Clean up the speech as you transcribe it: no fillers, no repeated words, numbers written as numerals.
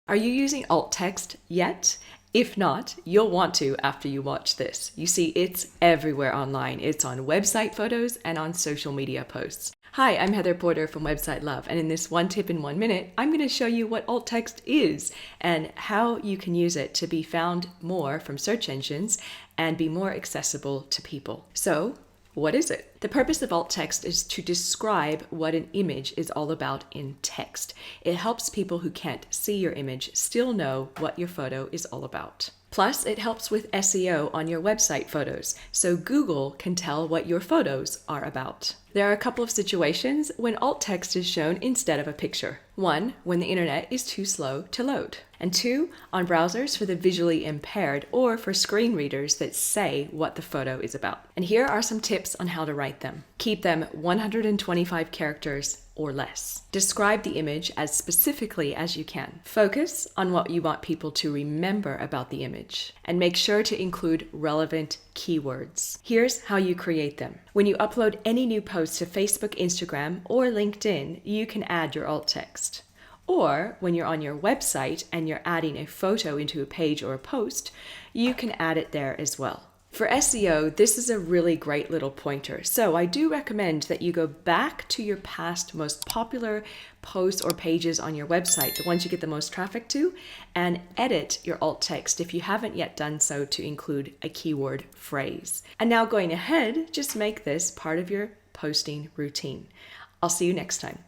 Are you using alt text yet? If not, you'll want to after you watch this. You see, it's everywhere online. It's on website photos and on social media posts. Hi, I'm Heather Porter from Website Love, and in this one tip in 1 minute, I'm going to show you what alt text is and how you can use it to be found more from search engines and be more accessible to people. So, what is it? The purpose of alt text is to describe what an image is all about in text. It helps people who can't see your image still know what your photo is all about. Plus, it helps with SEO on your website photos, so Google can tell what your photos are about. There are a couple of situations when alt text is shown instead of a picture. 1, when the internet is too slow to load. And 2, on browsers for the visually impaired or for screen readers that say what the photo is about. And here are some tips on how to write them. Keep them 125 characters or less. Describe the image as specifically as you can. Focus on what you want people to remember about the image, and make sure to include relevant keywords. Here's how you create them. When you upload any new post to Facebook, Instagram, or LinkedIn, you can add your alt text. Or when you're on your website and you're adding a photo into a page or a post, you can add it there as well. For SEO, this is a really great little pointer. So I do recommend that you go back to your past most popular posts or pages on your website, the ones you get the most traffic to, and edit your alt text if you haven't yet done so to include a keyword phrase. And now going ahead, just make this part of your posting routine. I'll see you next time.